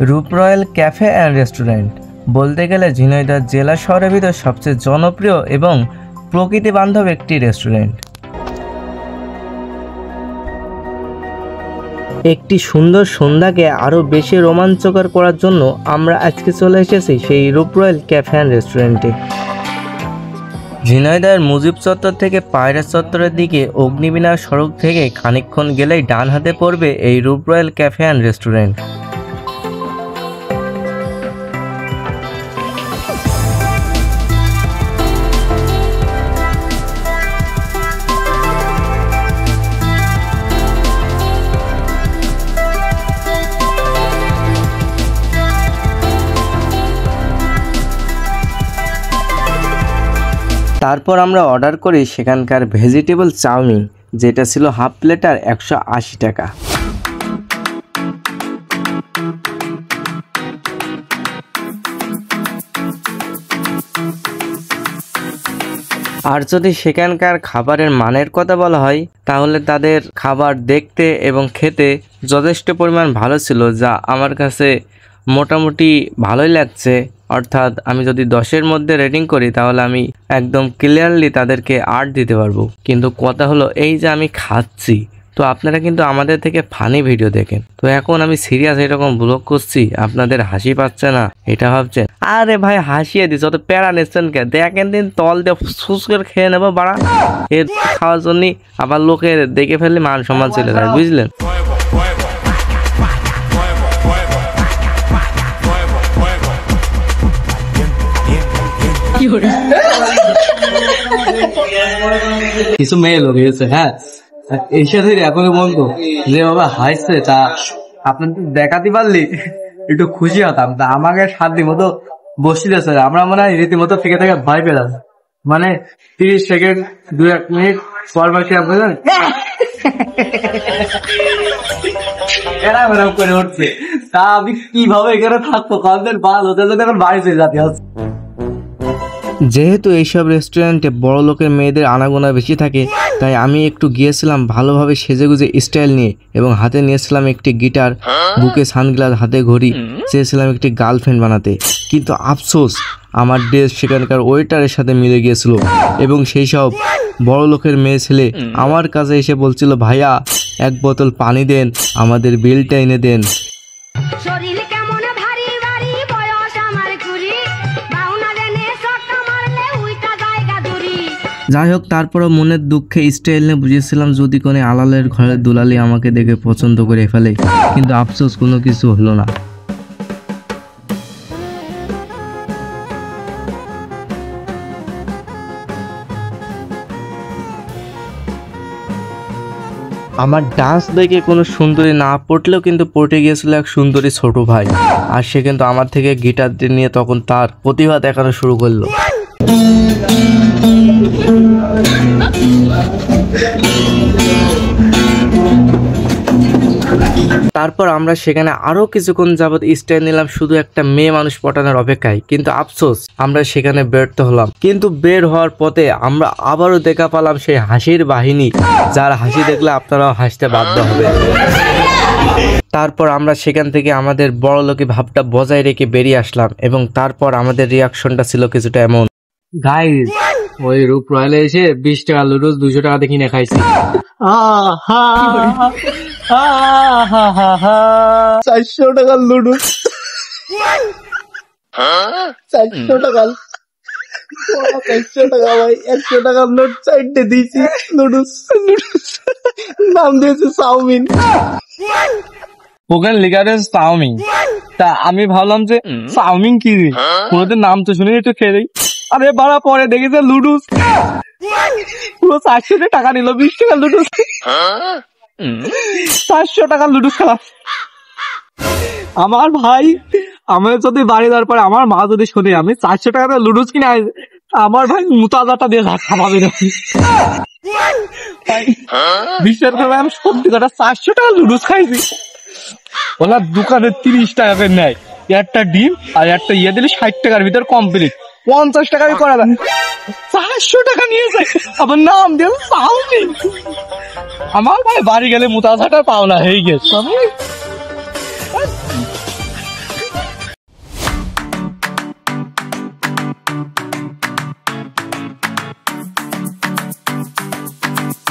রূপ royal cafe and restaurant বলতে গেলে ঝিনাইদহ জেলা শহরের ভিতর সবচেয়ে জনপ্রিয় এবং প্রকৃতি বান্ধব একটি রেস্টুরেন্ট। একটি সুন্দর সন্ধ্যাকে আরও বেশি রোমাঞ্চকর করার জন্য আমরা আজকে চলে এসেছি সেই রূপ রয়্যাল ক্যাফে অ্যান্ড রেস্টুরেন্টে। ঝিনাইদহের মুজিব চত্বর থেকে পায়রা চত্বরের দিকে অগ্নিবীণা সড়ক থেকে খানিকক্ষণ গেলেই ডান হাতে পড়বে এই রূপ রয়্যাল ক্যাফে অ্যান্ড রেস্টুরেন্ট। তারপর আমরা অর্ডার করি সেখানকার ভেজিটেবল চাউমিন, যেটা ছিল হাফ প্লেটার 180 টাকা। আর যদি সেখানকার খাবারের মানের কথা বলা হয় তাহলে তাদের খাবার দেখতে এবং খেতে যথেষ্ট পরিমাণ ভালো ছিল, যা আমার কাছে মোটামুটি ভালোই লাগছে। অর্থাৎ আমি যদি 10-এর মধ্যে রেটিং করি তাহলে আমি একদম ক্লিয়ারলি তাদেরকে 8 দিতে পারবো। কিন্তু কথা হলো এই যে আমি খাচ্ছি, তো আপনারা কিন্তু আমাদের থেকে ফানি ভিডিও দেখেন, তো এখন আমি সিরিয়াস এরকম ব্লগ করছি, আপনাদের হাসি পাচ্ছে না এটা ভাবছেন? আরে ভাই হাসিয়ে দিস, অত প্যারা নিচ্ছেন কে? দেখেন দিন তল দিয়ে সুস করে খেয়ে নেবো বাড়া, এর খাওয়ার জন্য আবার লোকের দেখে ফেললে মান সম্মান চলে যায়, বুঝলেন? কিছু মেয়ে লোক এসে, হ্যাঁ এই সাথে এখন বলতো যে বাবা হাসছে, তা আপনার দেখাতে পারলি একটু খুশি হতাম। তা আমাকে 7 দিন মতো বসিয়েছে, আমরা মনে হয় রীতিমতো থেকে থেকে ভয় পেলাম। মানে 30 সেকেন্ড 2-1 মিনিট পর কি আপনার এরম এরম করে উঠছে। তা আমি কিভাবে এখানে থাকবো? কাদের বাল হতে যদি এখন বাড়ি চলে যাতে হচ্ছে। যেহেতু এইসব রেস্টুরেন্টে বড় লোকের মেয়েদের আনাগোনা বেশি থাকে, তাই আমি একটু গিয়েছিলাম ভালোভাবে সেজেগুজে স্টাইল নিয়ে, এবং হাতে নিয়েছিলাম একটি গিটার, বুকে সানগ্লাস, হাতে ঘড়ি, চেয়েছিলাম একটি গার্লফ্রেন্ড বানাতে। কিন্তু আফসোস আমার ড্রেস সেখানকার ওয়েটারের সাথে মিলে গিয়েছিল, এবং সেই সব বড় লোকের মেয়ে ছেলে আমার কাছে এসে বলছিল, ভাইয়া 1 বোতল পানি দেন, আমাদের বিলটা এনে দেন। যাই হোক, তারপরও মনের দুঃখে স্টাইল নিয়ে বুঝেছিলাম যদি কোনো আলালের ঘরের দুলালি আমাকে দেখে পছন্দ করে ফেলে, কিন্তু আফসোস কোনো কিছু হলো না। আমার ডান্স দেখে কোনো সুন্দরী না পড়লেও কিন্তু পড়ে গিয়েছিল এক সুন্দরী ছোট ভাই, আর সে কিন্তু আমার থেকে গিটার নিয়ে তখন তার প্রতিভা দেখানো শুরু করলো। তারপর আমরা সেখানে আরো কিছুক্ষণ যাবত স্টাইল নিলাম শুধু একটা মেয়ে মানুষ পটানোর অপেক্ষায়, কিন্তু আফসোস আমরা সেখানে ব্যর্থ হলাম। কিন্তু বের হওয়ার পথে আমরা আবারও দেখা পেলাম সেই হাসির বাহিনী, যার হাসি দেখলে আপনারাও হাসতে বাধ্য হবে। তারপর আমরা সেখান থেকে আমাদের বড় লোকে ভাবটা বজায় রেখে বেরিয়ে আসলাম, এবং তারপর আমাদের রিয়াকশনটা ছিল কিছুটা এমন। গাইস, ওই রূপ রয়্যালে এসে 20 টাকা লুডুস 200 টাকা দিয়ে কিনে খাইছি। 400 টাকার লুডুস, 400 টাকা, 400 টাকা ভাই, 100 টাকার নোট 4টে দিয়েছি। লুডুস নাম দিয়েছে চাউমিন। ওখানে লেখা আছে চাউমিন, তা আমি ভাবলাম যে চাউমিন কি রে, কোনোদিন নাম তো শুনে একটু খেয়ে দেই। আরে বাড়া, পরে দেখেছে লুডুস, পুরো 400 টাকা নিল, 20 টাকা লুডুস, 400 টাকা লুডুস খেলা। আমার ভাই, আমার যদি বাড়ি যাওয়ার পরে আমার মা যদি শোনে আমি 400 টাকা লুডুস কিনে, আমার ভাই মুতাজাটা দিয়ে খাওয়াবে না। বিশ্বাস করবে, আমি সত্যি কথা 400 টাকা লুডুস খাইছি। ওলা দোকানে 30 টাকা করে নেয়, একটা ডিম আর একটা ইয়ে দিলে 60 টাকার ভিতর কমপ্লিট। 50 টাকায় করা যায়, 400 টাকা নিয়েছে, আবার নাম দিয়ে চাউমিন। আমার ভাই বাড়ি গেলে মুতাজাটা পাও না হয়ে গেছে।